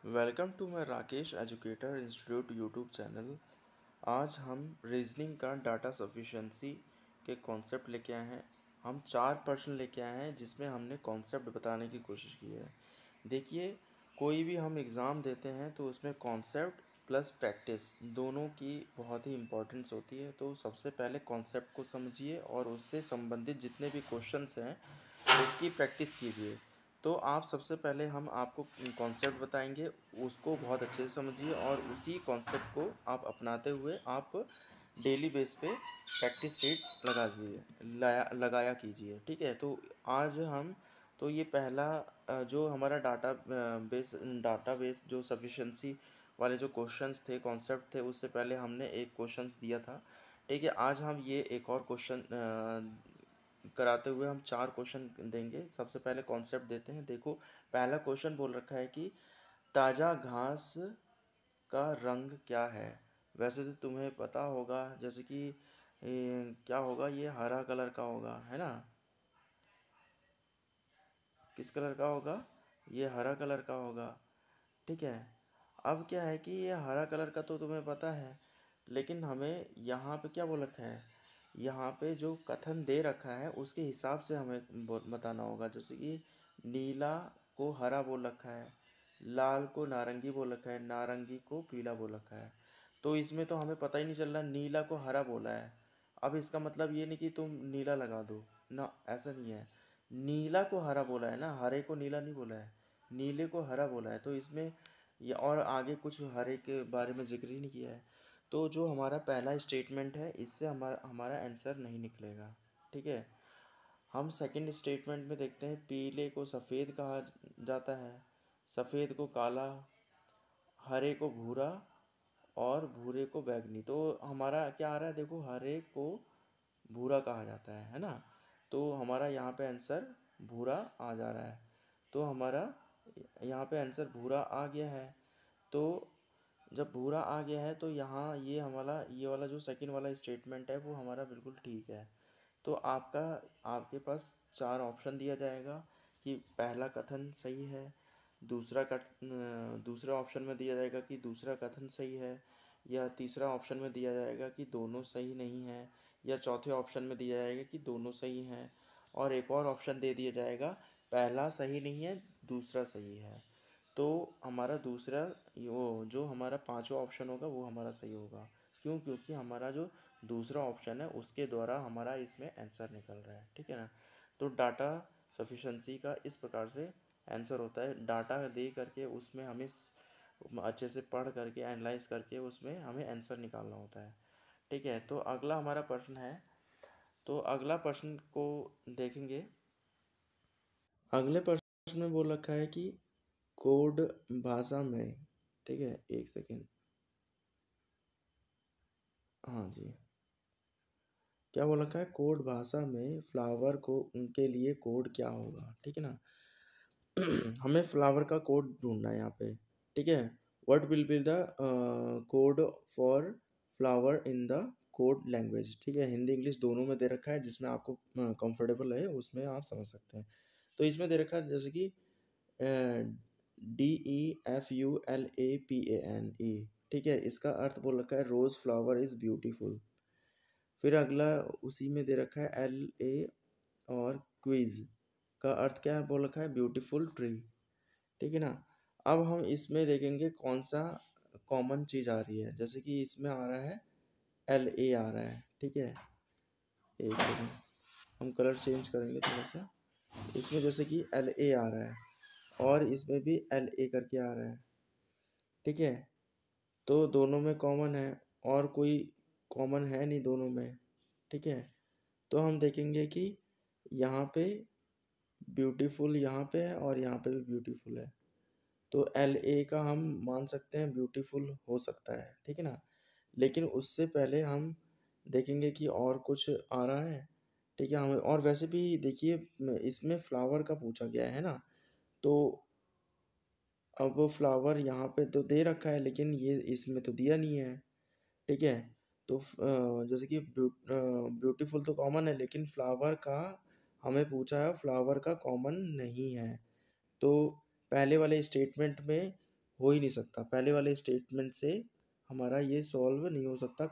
Welcome to my Rakesh educator institute YouTube channel. आज हम reasoning का डाटा सफिशिएंसी के कॉन्सेप्ट लेके आए हैं। हम 4 प्रश्न लेके आए हैं जिसमें हमने कॉन्सेप्ट बताने की कोशिश की है। देखिए, कोई भी हम एग्ज़ाम देते हैं तो उसमें कॉन्सेप्ट प्लस प्रैक्टिस दोनों की बहुत ही इम्पोर्टेंस होती है। तो सबसे पहले कॉन्सेप्ट को समझिए और उससे संबंधित जितने भी क्वेश्चंस हैं उसकी प्रैक्टिस कीजिए। तो आप सबसे पहले हम आपको कॉन्सेप्ट बताएंगे, उसको बहुत अच्छे से समझिए और उसी कॉन्सेप्ट को आप अपनाते हुए आप डेली बेस पे प्रैक्टिस सेट लगाया कीजिए। ठीक है, तो आज हम तो ये पहला जो हमारा डाटाबेस जो सफिशेंसी वाले जो क्वेश्चंस थे, कॉन्सेप्ट थे, उससे पहले हमने एक क्वेश्चंस दिया था। ठीक है, आज हम ये एक और क्वेश्चन कराते हुए हम 4 क्वेश्चन देंगे। सबसे पहले कॉन्सेप्ट देते हैं। देखो, पहला क्वेश्चन बोल रखा है कि ताज़ा घास का रंग क्या है। वैसे तो तुम्हें पता होगा, जैसे कि क्या होगा, ये हरा कलर का होगा, है ना। किस कलर का होगा? ये हरा कलर का होगा। ठीक है, अब क्या है कि ये हरा कलर का तो तुम्हें पता है, लेकिन हमें यहाँ पे क्या बोल रखा है, यहाँ पे जो कथन दे रखा है उसके हिसाब से हमें बताना होगा। जैसे कि नीला को हरा बोल रखा है, लाल को नारंगी बोल रखा है, नारंगी को पीला बोल रखा है। तो इसमें तो हमें पता ही नहीं चल रहा, नीला को हरा बोला है। अब इसका मतलब ये नहीं कि तुम नीला लगा दो ना, ऐसा नहीं है। नीला को हरा बोला है ना, हरे को नीला नहीं बोला है, नीले को हरा बोला है। तो इसमें ये और आगे कुछ हरे के बारे में जिक्र ही नहीं किया है। तो जो हमारा पहला स्टेटमेंट है, इससे हमारा हमारा आंसर नहीं निकलेगा। ठीक है, हम सेकंड स्टेटमेंट में देखते हैं, पीले को सफ़ेद कहा जाता है, सफ़ेद को काला, हरे को भूरा और भूरे को बैंगनी। तो हमारा क्या आ रहा है, देखो, हरे को भूरा कहा जाता है ना। तो हमारा यहाँ पे आंसर भूरा आ जा रहा है। तो हमारा यहाँ पे आंसर भूरा आ गया है। तो जब भूरा आ गया है तो यहाँ ये वाला जो सेकंड वाला स्टेटमेंट है वो हमारा बिल्कुल ठीक है। तो आपके पास 4 ऑप्शन दिया जाएगा कि पहला कथन सही है, दूसरा ऑप्शन में दिया जाएगा कि दूसरा कथन सही है, या तीसरा ऑप्शन में दिया जाएगा कि दोनों सही नहीं है, या चौथे ऑप्शन में दिया जाएगा कि दोनों सही हैं, और एक और ऑप्शन दे दिया जाएगा पहला सही नहीं है, दूसरा सही है। तो हमारा दूसरा, वो जो हमारा पांचवा ऑप्शन होगा वो हमारा सही होगा। क्यों? क्योंकि हमारा जो दूसरा ऑप्शन है उसके द्वारा हमारा इसमें आंसर निकल रहा है। ठीक है ना। तो डाटा सफिशेंसी का इस प्रकार से आंसर होता है। डाटा दे करके उसमें हमें अच्छे से पढ़ करके एनालाइज करके उसमें हमें आंसर निकालना होता है। ठीक है, तो अगला हमारा प्रश्न है। तो अगला प्रश्न को देखेंगे। अगले प्रश्न में बोल रखा है कि कोड भाषा में, ठीक है, एक सेकेंड, हाँ जी, क्या बोल रखा है, कोड भाषा में फ्लावर को उनके लिए कोड क्या होगा। ठीक है ना। हमें फ्लावर का कोड ढूंढना है यहाँ पे। ठीक है, what will be the code for flower in the code language. ठीक है, हिंदी इंग्लिश दोनों में दे रखा है, जिसमें आपको कंफर्टेबल है उसमें आप समझ सकते हैं। तो इसमें दे रखा है जैसे कि DEFULAPANE। ठीक है, इसका अर्थ बोल रखा है रोज़ फ्लावर इज़ ब्यूटीफुल। फिर अगला उसी में दे रखा है LA और क्विज का अर्थ क्या है, बोल रखा है ब्यूटीफुल ट्री। ठीक है ना। अब हम इसमें देखेंगे कौन सा कॉमन चीज़ आ रही है। जैसे कि इसमें आ रहा है LA आ रहा है। ठीक है, एक सेकेंड, हम कलर चेंज करेंगे थोड़ा सा। इसमें जैसे कि LA आ रहा है और इसमें भी LA करके आ रहा है। ठीक है, तो दोनों में कॉमन है और कोई कॉमन है नहीं दोनों में। ठीक है, तो हम देखेंगे कि यहाँ पे ब्यूटीफुल यहाँ पे है और यहाँ पे भी ब्यूटीफुल है। तो LA का हम मान सकते हैं ब्यूटीफुल हो सकता है। ठीक है ना। लेकिन उससे पहले हम देखेंगे कि और कुछ आ रहा है। ठीक है, हमें और वैसे भी देखिए, इसमें फ्लावर का पूछा गया है ना। तो अब वो फ्लावर यहाँ पे तो दे रखा है लेकिन ये इसमें तो दिया नहीं है। ठीक है, तो जैसे कि ब्यूटीफुल तो कॉमन है लेकिन फ्लावर का हमें पूछा है, फ्लावर का कॉमन नहीं है। तो पहले वाले स्टेटमेंट में हो ही नहीं सकता, पहले वाले स्टेटमेंट से हमारा ये सॉल्व नहीं हो सकता,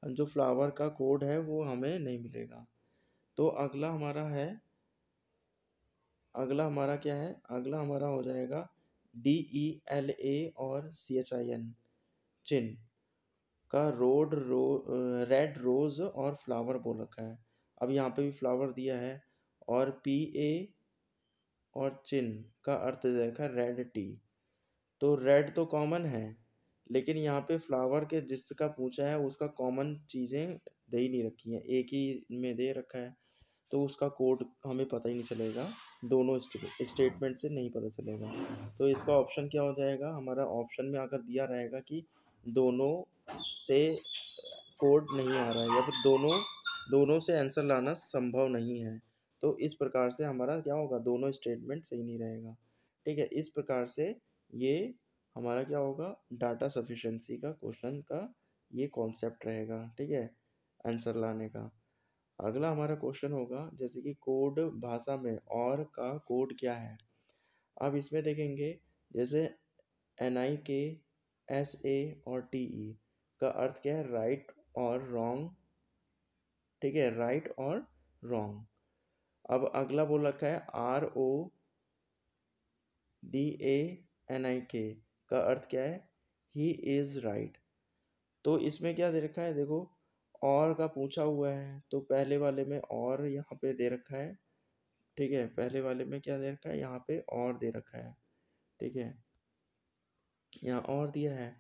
जो फ्लावर का कोड है वो हमें नहीं मिलेगा। तो अगला हमारा क्या है, अगला हमारा हो जाएगा DELA और CHIN, चिन का रेड रोज और फ्लावर बोल रखा है। अब यहाँ पे भी फ्लावर दिया है, और PA और चिन का अर्थ दे रखा है रेड टी। तो रेड तो कॉमन है, लेकिन यहाँ पे फ्लावर के जिसका पूछा है उसका कॉमन चीज़ें दे ही नहीं रखी हैं, एक ही में दे रखा है, तो उसका कोड हमें पता ही नहीं चलेगा, दोनों स्टेटमेंट से नहीं पता चलेगा। तो इसका ऑप्शन क्या हो जाएगा, हमारा ऑप्शन में अगर दिया रहेगा कि दोनों से कोड नहीं आ रहा है, या फिर दोनों दोनों से आंसर लाना संभव नहीं है, तो इस प्रकार से हमारा क्या होगा, दोनों स्टेटमेंट सही नहीं रहेगा। ठीक है, इस प्रकार से ये हमारा क्या होगा, डाटा सफिशिएंसी का क्वेश्चन का ये कॉन्सेप्ट रहेगा। ठीक है, आंसर लाने का। अगला हमारा क्वेश्चन होगा जैसे कि कोड भाषा में और का कोड क्या है। अब इसमें देखेंगे जैसे NIK, SA और TE का अर्थ क्या है, राइट और रॉन्ग। ठीक है, राइट और रॉन्ग। अब अगला बोल रखा है RODANIK का अर्थ क्या है, ही इज राइट। तो इसमें क्या दे रखा है, देखो और का पूछा हुआ है, तो पहले वाले में और यहाँ पे दे रखा है। ठीक है, पहले वाले में क्या दे रखा है, यहाँ पे और दे रखा है। ठीक है, यहाँ और दिया है।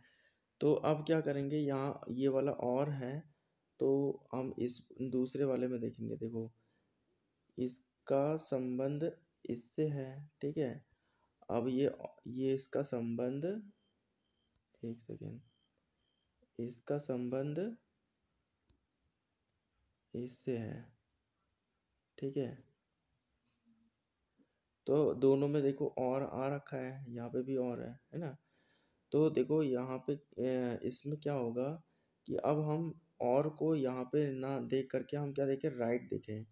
तो अब क्या करेंगे, यहाँ ये वाला और है, तो हम इस दूसरे वाले में देखेंगे। देखो इसका संबंध इससे है। ठीक है, अब ये इसका संबंध, एक सेकेंड, इसका संबंध इससे है। ठीक है, तो दोनों में देखो और आ रखा है, यहाँ पे भी और है ना। तो देखो यहाँ पे इसमें क्या होगा कि अब हम और को यहाँ पे ना देख करके हम क्या देखें, राइट देखें,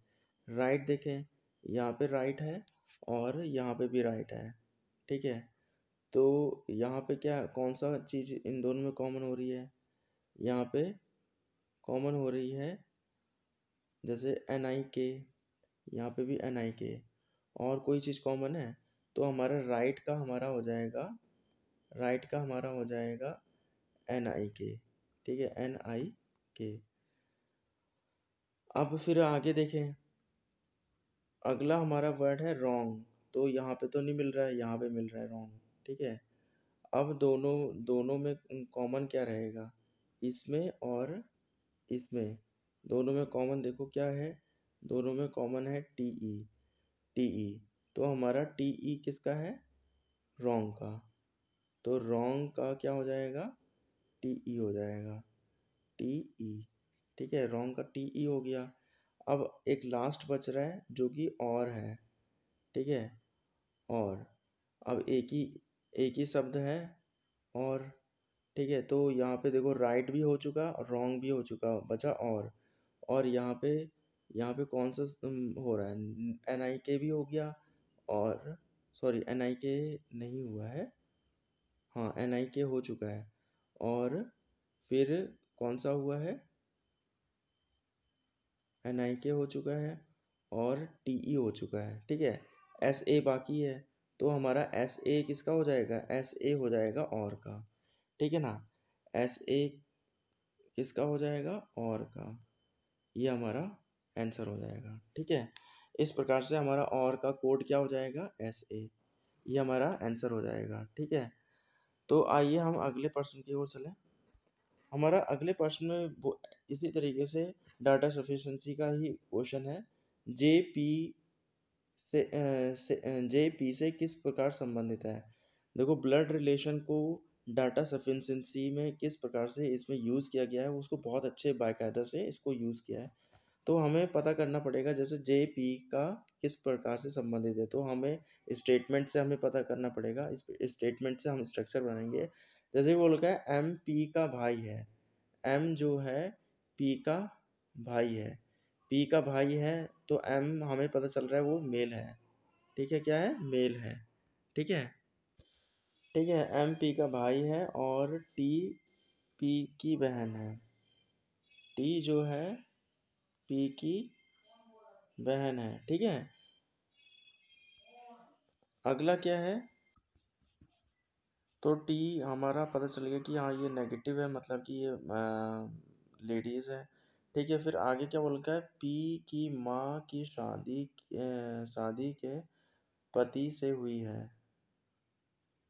राइट देखें, यहाँ पे राइट है और यहाँ पे भी राइट है। ठीक है, तो यहाँ पे क्या, कौन सा चीज़ इन दोनों में कॉमन हो रही है, यहाँ पे कॉमन हो रही है जैसे NIK, यहाँ पे भी NIK, और कोई चीज़ कॉमन है, तो हमारा राइट का हमारा हो जाएगा NIK। ठीक है, NIK। अब फिर आगे देखें, अगला हमारा वर्ड है रॉन्ग, तो यहाँ पे तो नहीं मिल रहा है, यहाँ पे मिल रहा है रॉन्ग। ठीक है, अब दोनों दोनों में कॉमन क्या रहेगा, इसमें और इसमें, दोनों में कॉमन देखो क्या है, दोनों में कॉमन है TE। TE, तो हमारा TE किसका है, रॉन्ग का। तो रॉन्ग का क्या हो जाएगा, TE हो जाएगा, TE। ठीक है, रॉन्ग का TE हो गया। अब एक लास्ट बच रहा है जो कि और है। ठीक है, और अब एक ही शब्द है और। ठीक है, तो यहाँ पे देखो राइट भी हो चुका और रॉन्ग भी हो चुका, बचा और यहाँ पे कौन सा हो रहा है, NIK भी हो गया, और सॉरी NIK नहीं हुआ है, हाँ NIK हो चुका है, और फिर कौन सा हुआ है, NIK हो चुका है और TE हो चुका है। ठीक है, SA बाकी है, तो हमारा SA किसका हो जाएगा, SA हो जाएगा और का। ठीक है ना, SA किसका हो जाएगा, और का। ये हमारा आंसर हो जाएगा। ठीक है, इस प्रकार से हमारा और का कोड क्या हो जाएगा, SA। ये हमारा आंसर हो जाएगा। ठीक है, तो आइए हम अगले प्रश्न की ओर चलें। हमारा अगले प्रश्न में इसी तरीके से डाटा सफिशिएंसी का ही क्वेश्चन है। JP JP से किस प्रकार संबंधित है। देखो ब्लड रिलेशन को डाटा सफिशिएंसी में किस प्रकार से इसमें यूज़ किया गया है, उसको बहुत अच्छे बाकायदा से इसको यूज़ किया है। तो हमें पता करना पड़ेगा जैसे JP का किस प्रकार से संबंधित है, तो हमें स्टेटमेंट से हमें पता करना पड़ेगा। इस स्टेटमेंट से हम स्ट्रक्चर बनाएंगे। जैसे बोल रखा है MP का भाई है, M जो है P का भाई है, P का भाई है, तो M हमें पता चल रहा है वो मेल है। ठीक है, क्या है, मेल है। ठीक है, ठीक है, एम पी का भाई है और टी पी की बहन है। टी जो है पी की बहन है, ठीक है। अगला क्या है, तो टी हमारा पता चल गया कि हाँ ये नेगेटिव है, मतलब कि ये लेडीज़ है, ठीक है। फिर आगे क्या बोल रखा है, पी की माँ की शादी के पति से हुई है,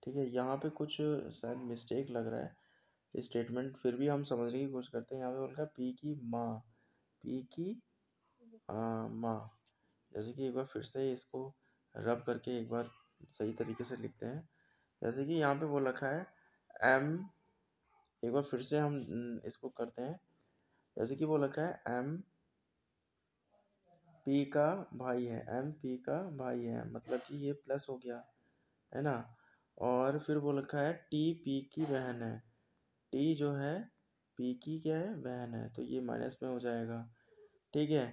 ठीक है। यहाँ पे कुछ शायद मिस्टेक लग रहा है स्टेटमेंट, फिर भी हम समझने की कोशिश करते हैं। यहाँ पे बोल रखा है पी की माँ, पी की माँ। जैसे कि एक बार फिर से इसको रब करके एक बार सही तरीके से लिखते हैं। जैसे कि यहाँ पे बोल रखा है एम, एक बार फिर से हम इसको करते हैं। जैसे कि बोल रखा है एम पी का भाई है, एम पी का भाई है, मतलब कि ये प्लस हो गया, है ना। और फिर बोल रखा है टी पी की बहन है, टी जो है पी की क्या है, बहन है, तो ये माइनस में हो जाएगा, ठीक है।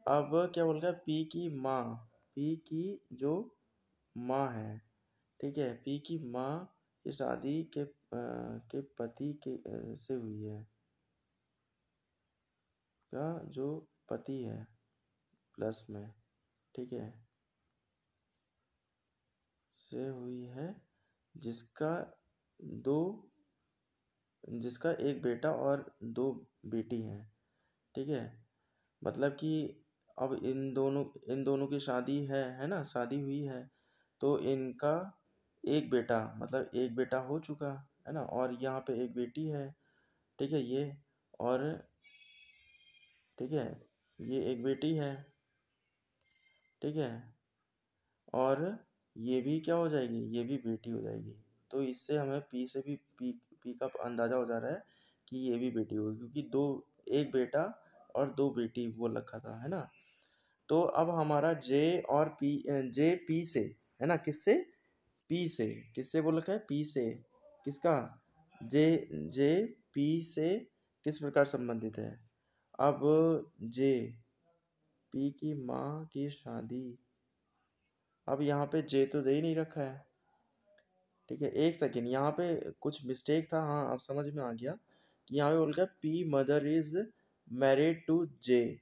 अब क्या बोल रहा है पी की माँ, पी की जो माँ है, ठीक है, पी की माँ की शादी के पति से हुई है, का जो पति है प्लस में, ठीक है, से हुई है, जिसका दो जिसका एक बेटा और दो बेटी हैं, ठीक है। मतलब कि अब इन दोनों की शादी है ना, शादी हुई है, तो इनका एक बेटा, मतलब एक बेटा हो चुका है ना, और यहाँ पे एक बेटी है, ठीक है ये, और ठीक है ये एक बेटी है, ठीक है, और ये भी क्या हो जाएगी, ये भी बेटी हो जाएगी। तो इससे हमें पी से भी पी का अंदाजा हो जा रहा है कि ये भी बेटी होगी, क्योंकि दो, एक बेटा और दो बेटी बोल रखा था, है ना। तो अब हमारा जे पी से, है ना, किससे, पी से, किससे बोल रखा है, पी से, किसका, जे जे पी से किस प्रकार संबंधित है। अब जे पी की माँ की शादी, अब यहाँ पे जे तो दे ही नहीं रखा है, ठीक है। एक सेकेंड, यहाँ पे कुछ मिस्टेक था, हाँ अब समझ में आ गया कि यहाँ पे बोल रखा है P mother is married to J,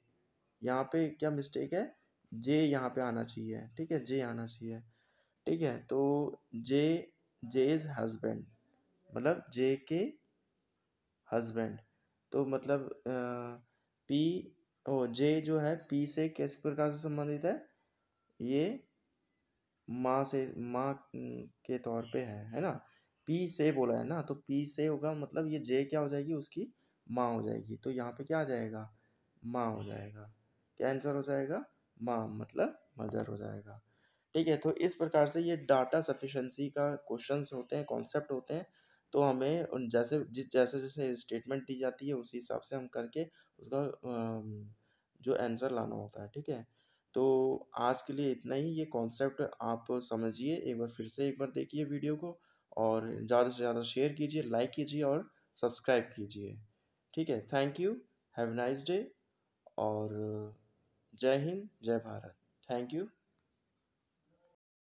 यहाँ पे क्या मिस्टेक है, जे यहाँ पे आना चाहिए, ठीक है, जे आना चाहिए, ठीक है। तो जे जे इज हस्बैंड, मतलब जे के हस्बैंड, तो मतलब पी ओ जे जो है पी से किस प्रकार से संबंधित है, ये माँ से, माँ के तौर पे है ना। पी से बोला है ना, तो पी से होगा, मतलब ये जे क्या हो जाएगी, उसकी माँ हो जाएगी, तो यहाँ पे क्या आ जाएगा, माँ हो जाएगा। क्या आंसर हो जाएगा, माँ, मतलब मदर हो जाएगा, ठीक है। तो इस प्रकार से ये डाटा सफिशेंसी का क्वेश्चंस होते हैं, कॉन्सेप्ट होते हैं। तो हमें जैसे जैसे स्टेटमेंट दी जाती है उसी हिसाब से हम करके उसका जो आंसर लाना होता है, ठीक है। तो आज के लिए इतना ही, ये कॉन्सेप्ट आप समझिए, एक बार फिर से एक बार देखिए वीडियो को, और ज़्यादा से ज़्यादा शेयर कीजिए, लाइक कीजिए और सब्सक्राइब कीजिए, ठीक है। Thank you, have nice day, और जय हिंद, जय भारत, थैंक यू।